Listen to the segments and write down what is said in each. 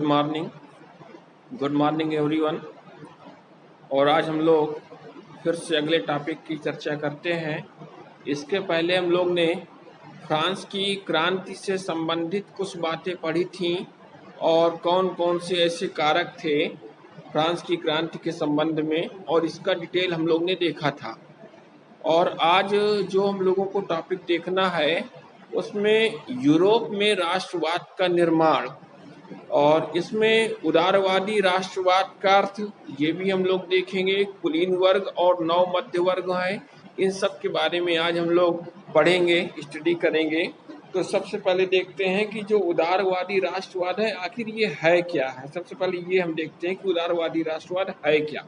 Morning good morning everyone. और आज हम लोग फिर से अगले टॉपिक की चर्चा करते हैं। इसके पहले हम लोग ने फ्रांस की क्रांति से संबंधित कुछ बातें पढ़ी थीं और कौन कौन से ऐसे कारक थे फ्रांस की क्रांति के संबंध में, और इसका डिटेल हम लोग ने देखा था। और आज जो हम लोगों को टॉपिक देखना है उसमें यूरोप में राष्ट्रवाद का निर्माण, और इसमें उदारवादी राष्ट्रवाद का अर्थ ये भी हम लोग देखेंगे। कुलीन वर्ग और नव मध्य वर्ग है, इन सब के बारे में आज हम लोग पढ़ेंगे, स्टडी करेंगे। तो सबसे पहले देखते हैं कि जो उदारवादी राष्ट्रवाद है आखिर ये है क्या है। सबसे पहले ये हम देखते हैं कि उदारवादी राष्ट्रवाद है क्या।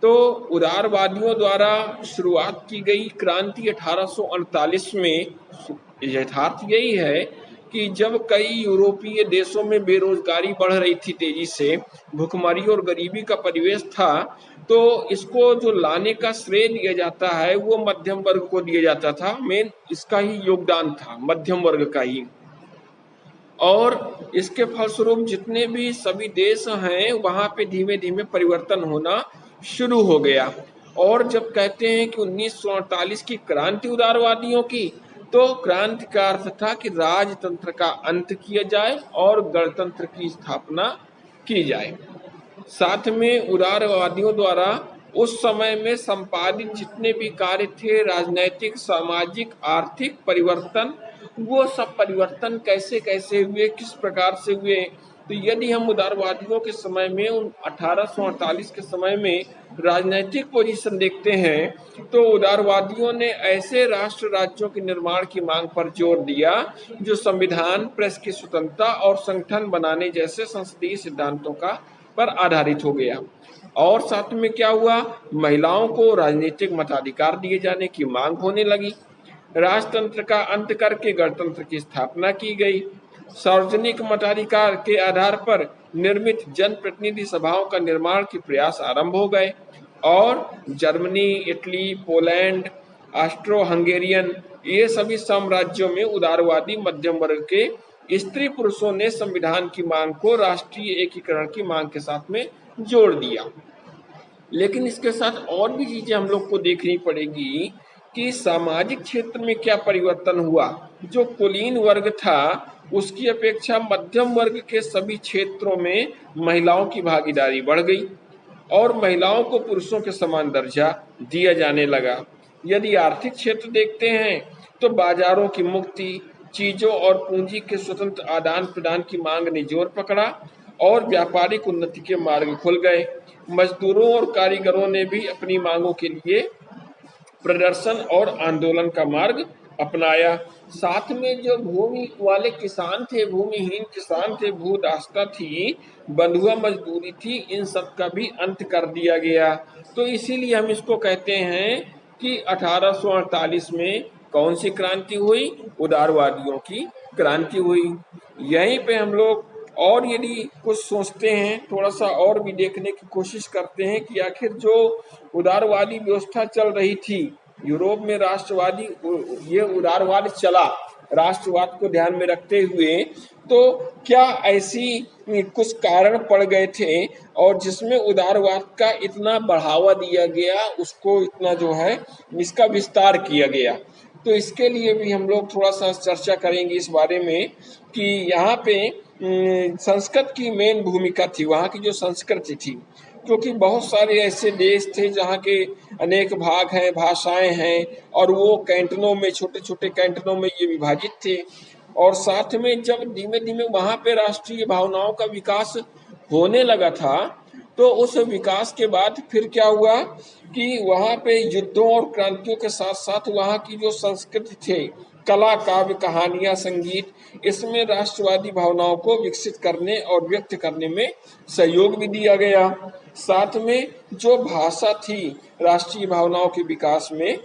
तो उदारवादियों द्वारा शुरुआत की गई क्रांति 1848 में यथार्थ यही है कि जब कई यूरोपीय देशों में बेरोजगारी बढ़ रही थी तेजी से, भुखमरी और गरीबी का परिवेश था, तो इसको जो लाने का श्रेय दिया जाता है वो मध्यम वर्ग को दिया जाता था। मेन इसका ही योगदान था, मध्यम वर्ग का ही। और इसके फलस्वरूप जितने भी सभी देश हैं वहां पे धीमे धीमे परिवर्तन होना शुरू हो गया। और जब कहते हैं कि 1948 की क्रांति उदारवादियों की, तो क्रांति का अर्थ था कि राजतंत्र का अंत किया जाए और गणतंत्र की स्थापना की जाए। साथ में उदारवादियों द्वारा उस समय में संपादित जितने भी कार्य थे, राजनैतिक, सामाजिक, आर्थिक परिवर्तन, वो सब परिवर्तन कैसे कैसे हुए, किस प्रकार से हुए। तो यदि हम उदारवादियों के समय में 1848 के समय में राजनैतिक पोजीशन देखते हैं, तो उदारवादियों ने ऐसे राष्ट्र राज्यों के निर्माण की मांग पर जोर दिया जो संविधान, प्रेस की स्वतंत्रता और संगठन बनाने जैसे संसदीय सिद्धांतों का पर आधारित हो गया। और साथ में क्या हुआ, महिलाओं को राजनीतिक मताधिकार दिए जाने की मांग होने लगी। राजतंत्र का अंत करके गणतंत्र की स्थापना की गई। सार्वजनिक मताधिकार के आधार पर निर्मित जनप्रतिनिधि सभाओं का निर्माण के प्रयास आरंभ हो गए। और Germany, Italy, Poland, Austro Hungarian, ये सभी साम्राज्यों में उदारवादी मध्यम वर्ग के स्त्री पुरुषों ने संविधान की मांग को राष्ट्रीय एकीकरण की मांग के साथ में जोड़ दिया। लेकिन इसके साथ और भी चीजें हम लोग को देखनी पड़ेगी कि सामाजिक क्षेत्र में क्या परिवर्तन हुआ। जो कुलीन वर्ग था उसकी अपेक्षा मध्यम वर्ग के सभी क्षेत्रों में महिलाओं की भागीदारी बढ़ गई और महिलाओं को पुरुषों के समान दर्जा दिया जाने लगा। यदि आर्थिक क्षेत्र देखते हैं तो बाजारों की मुक्ति, चीजों और पूंजी के स्वतंत्र आदान प्रदान की मांग ने जोर पकड़ा और व्यापारिक उन्नति के मार्ग खुल गए। मजदूरों और कारीगरों ने भी अपनी मांगों के लिए प्रदर्शन और आंदोलन का मार्ग अपनाया। साथ में जो भूमि वाले किसान थे, भूमिहीन किसान थे, भूदास्ता थी, बंधुआ मजदूरी थी, इन सब का भी अंत कर दिया गया। तो इसीलिए हम इसको कहते हैं कि 1848 में कौन सी क्रांति हुई, उदारवादियों की क्रांति हुई। यहीं पे हम लोग और यदि कुछ सोचते हैं, थोड़ा सा और भी देखने की कोशिश करते हैं कि आखिर जो उदारवादी व्यवस्था चल रही थी यूरोप में, राष्ट्रवादी ये उदारवाद चला राष्ट्रवाद को ध्यान में रखते हुए, तो क्या ऐसी कुछ कारण पड़ गए थे और जिसमें उदारवाद का इतना बढ़ावा दिया गया, उसको इतना जो है इसका विस्तार किया गया। तो इसके लिए भी हम लोग थोड़ा सा चर्चा करेंगे इस बारे में कि यहाँ पे संस्कृत की मेन भूमिका थी, वहाँ की जो संस्कृति थी, क्योंकि बहुत सारे ऐसे देश थे जहाँ के अनेक भाग हैं, भाषाएं हैं, और वो कैंटनों में, छोटे छोटे कैंटनों में ये विभाजित थे। और साथ में जब धीमे धीमे वहाँ पे राष्ट्रीय भावनाओं का विकास होने लगा था, तो उस विकास के बाद फिर क्या हुआ कि वहाँ पे युद्धों और क्रांतियों के साथ साथ वहाँ की जो संस्कृति थे, कला, काव्य, कहानियां, संगीत, इसमें राष्ट्रवादी भावनाओं को विकसित करने और व्यक्त करने में सहयोग भी दिया गया। साथ में जो भाषा थी राष्ट्रीय भावनाओं के विकास में,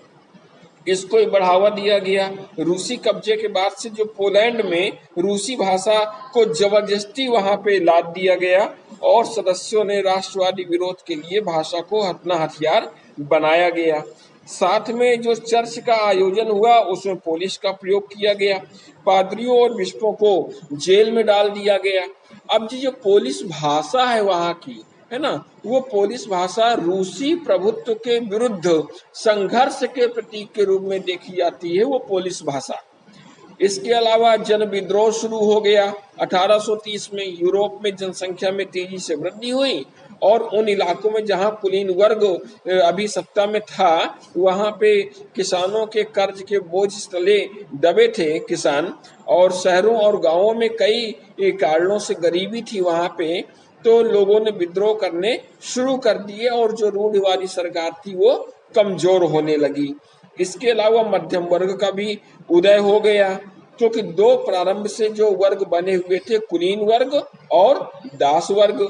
इसको बढ़ावा दिया गया। रूसी कब्जे के बाद से जो पोलैंड में रूसी भाषा को जबरदस्ती वहां पे लाद दिया गया और सदस्यों ने राष्ट्रवादी विरोध के लिए भाषा को अपना हथियार बनाया गया। साथ में जो चर्च का आयोजन हुआ उसमें पुलिस का प्रयोग किया गया। पादरियों और बिशपों को जेल में डाल दिया गया। अब जो पोलिश भाषा है वहाँ की, है ना, वो पोलिश भाषा रूसी प्रभुत्व के विरुद्ध संघर्ष के प्रतीक के रूप में देखी जाती है, वो पोलिश भाषा। इसके अलावा जन विद्रोह शुरू हो गया। 1830 में यूरोप में जनसंख्या में तेजी से वृद्धि हुई और उन इलाकों में जहां कुलीन वर्ग अभी सत्ता में था, वहां पे किसानों के कर्ज के बोझ तले दबे थे किसान, और शहरों और गांवों में कई कारणों से गरीबी थी वहां पे, तो लोगों ने विद्रोह करने शुरू कर दिए और जो रूढ़िवादी सरकार थी वो कमजोर होने लगी। इसके अलावा मध्यम वर्ग का भी उदय हो गया, क्योंकि दो प्रारंभ से जो वर्ग बने हुए थे, कुलीन वर्ग और दास वर्ग,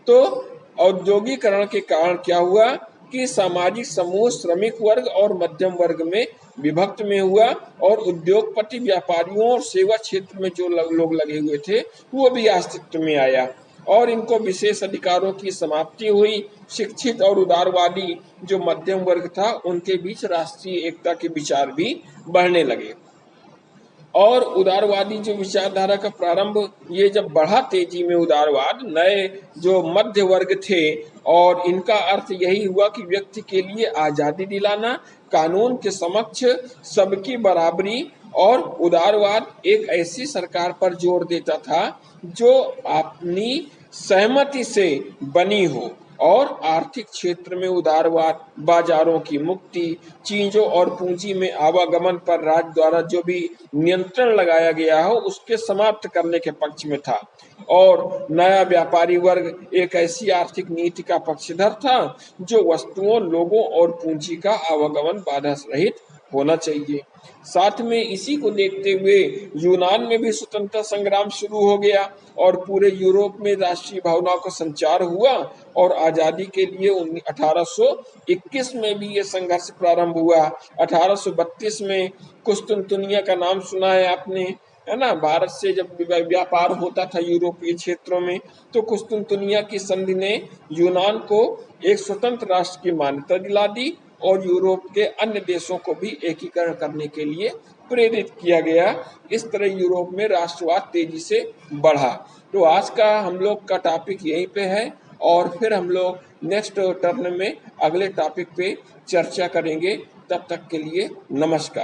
तो औद्योगिकरण के कारण क्या हुआ कि सामाजिक समूह श्रमिक वर्ग और मध्यम वर्ग में विभक्त में हुआ, और उद्योगपति, व्यापारियों और सेवा क्षेत्र में जो लोग लगे हुए थे वो भी अस्तित्व में आया, और इनको विशेष अधिकारों की समाप्ति हुई। शिक्षित और उदारवादी जो मध्यम वर्ग था उनके बीच राष्ट्रीय एकता के विचार भी बढ़ने लगे, और उदारवादी जो विचारधारा का प्रारंभ ये जब बढ़ा तेजी में उदारवाद, नए जो मध्य वर्ग थे, और इनका अर्थ यही हुआ कि व्यक्ति के लिए आजादी दिलाना, कानून के समक्ष सबकी बराबरी, और उदारवाद एक ऐसी सरकार पर जोर देता था जो अपनी सहमति से बनी हो, और आर्थिक क्षेत्र में उदारवाद, बाजारों की मुक्ति, चीजों और पूंजी में आवागमन पर राज्य द्वारा जो भी नियंत्रण लगाया गया हो उसके समाप्त करने के पक्ष में था, और नया व्यापारी वर्ग एक ऐसी आर्थिक नीति का पक्षधर था जो वस्तुओं, लोगों और पूंजी का आवागमन बाधा रहित होना चाहिए। साथ में इसी को देखते हुए यूनान में भी स्वतंत्रता संग्राम शुरू हो गया, और पूरे यूरोप में राष्ट्रीय भावनाओं का संचार हुआ, और आजादी के लिए 1821 में भी ये संघर्ष प्रारंभ हुआ। 1832 में कुस्तुनतुनिया का नाम सुना है आपने, है ना, भारत से जब व्यापार होता था यूरोपीय क्षेत्रों में, तो कुस्तुनतुनिया की संधि ने यूनान को एक स्वतंत्र राष्ट्र की मान्यता दिला दी, और यूरोप के अन्य देशों को भी एकीकरण करने के लिए प्रेरित किया गया। इस तरह यूरोप में राष्ट्रवाद तेजी से बढ़ा। तो आज का हम लोग का टॉपिक यहीं पे है, और फिर हम लोग नेक्स्ट टर्न में अगले टॉपिक पे चर्चा करेंगे। तब तक के लिए नमस्कार।